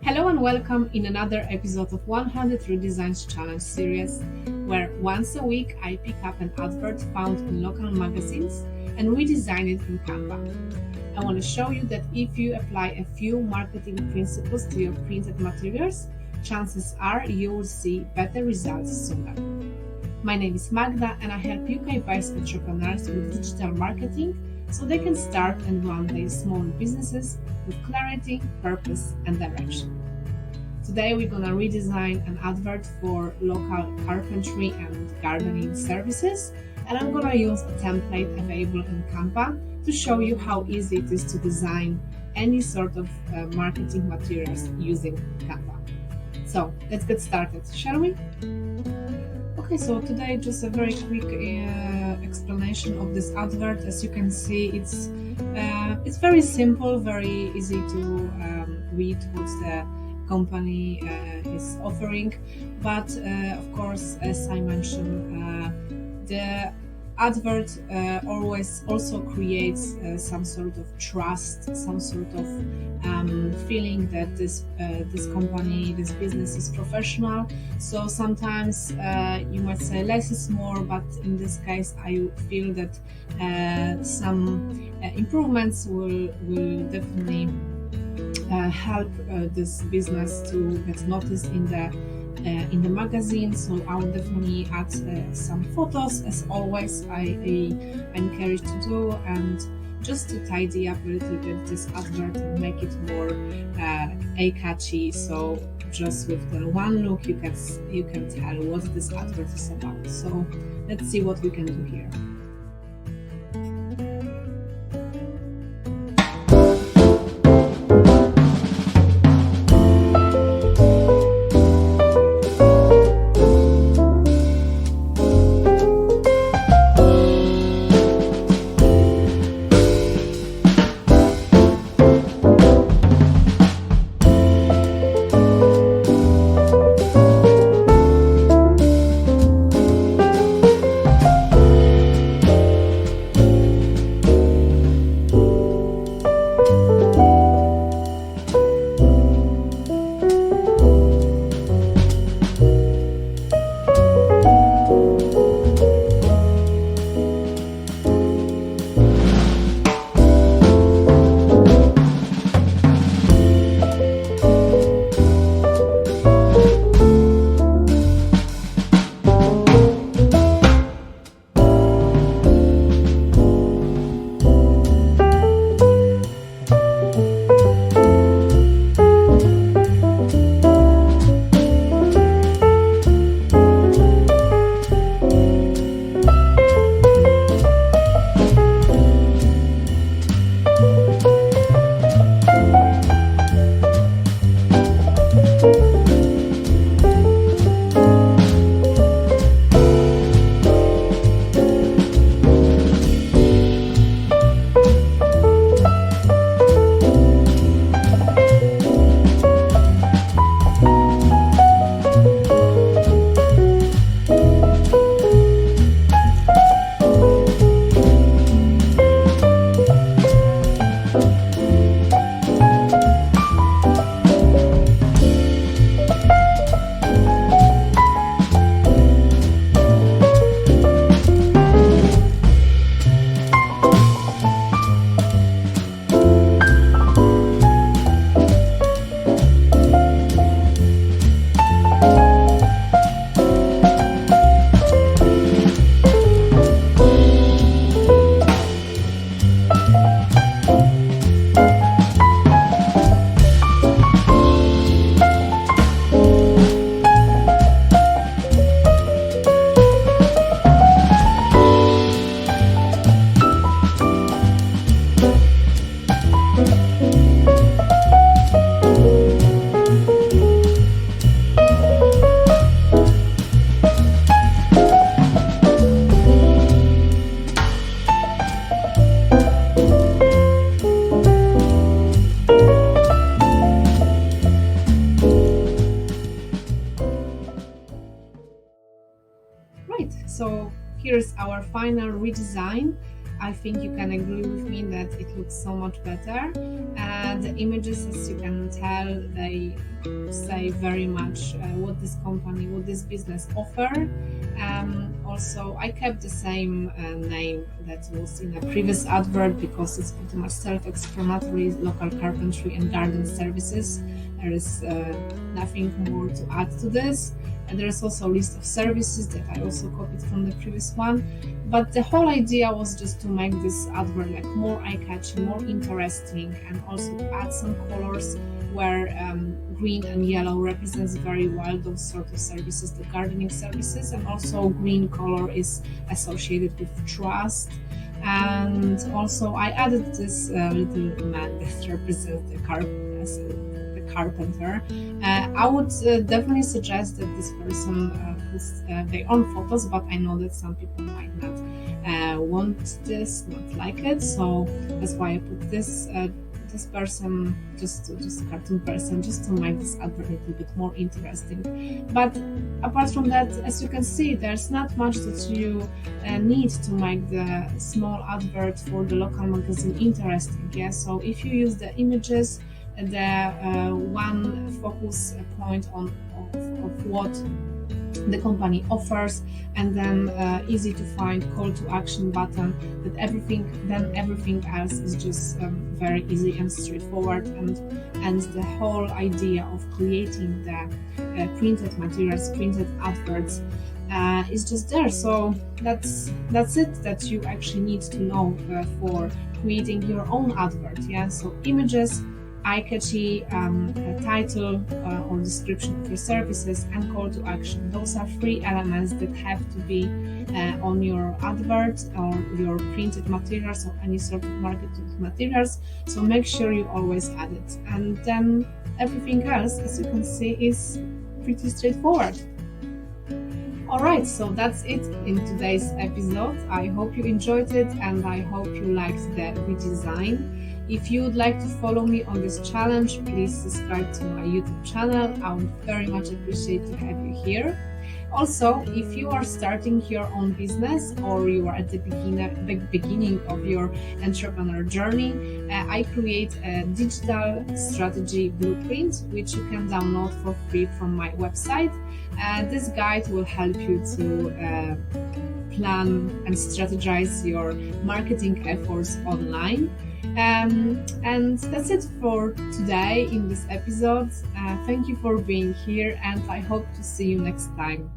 Hello and welcome in another episode of 100 Redesigns Challenge series, where once a week I pick up an advert found in local magazines and redesign it in Canva. I want to show you that if you apply a few marketing principles to your printed materials, chances are you will see better results sooner. My name is Magda and I help UK-based entrepreneurs with digital marketing so they can start and run their small businesses with clarity, purpose, and direction. Today we're going to redesign an advert for local carpentry and gardening services, and I'm going to use a template available in Canva to show you how easy it is to design any sort of marketing materials using Canva. So let's get started, shall we? Okay, so today just a very quick explanation of this advert. As you can see, it's very simple, very easy to read what the company is offering. But of course, as I mentioned, the advert always also creates some sort of trust, some sort of feeling that this company, this business is professional. So sometimes you might say less is more, but in this case I feel that some improvements will definitely help this business to get noticed in the magazine. So I will definitely add some photos, as always I encourage to do, and just to tidy up a little bit this advert and make it more eye-catchy. So just with the one look you can tell what this advert is about. So let's see what we can do here. Right, so here's our final redesign. I think you can agree with me that it looks so much better. The images, as you can tell, they say very much what this company, what this business offer. Also, I kept the same name that was in a previous advert because it's pretty much self-explanatory, local carpentry and garden services. There is nothing more to add to this. And there is also a list of services that I also copied from the previous one. But the whole idea was just to make this advert like more eye-catching, more interesting, and also to add some colors where green and yellow represents very well those sort of services, the gardening services, and also green color is associated with trust. And also I added this little man that represents the carpenter. I would definitely suggest that this person puts their own photos, but I know that some people might not want this, not like it, so that's why I put this person, just a cartoon person, just to make this advert a little bit more interesting. But apart from that, as you can see, there's not much that you need to make the small advert for the local magazine interesting. Yeah, so if you use the images, the one focus point of what the company offers, and then easy to find call to action button, that everything else is just very easy and straightforward, and the whole idea of creating the printed materials, printed adverts is just there. So that's it that you actually need to know for creating your own advert. Yeah, so images, eye-catchy title or description of your services, and call to action. Those are three elements that have to be on your advert or your printed materials or any sort of marketed materials. So make sure you always add it. And then everything else, as you can see, is pretty straightforward. Alright, so that's it in today's episode. I hope you enjoyed it and I hope you liked the redesign. If you would like to follow me on this challenge, please subscribe to my YouTube channel. I would very much appreciate to have you here. Also, if you are starting your own business or you are at the beginning of your entrepreneur journey, I create a digital strategy blueprint, which you can download for free from my website. This guide will help you to plan and strategize your marketing efforts online. And that's it for today in this episode. Thank you for being here, and I hope to see you next time.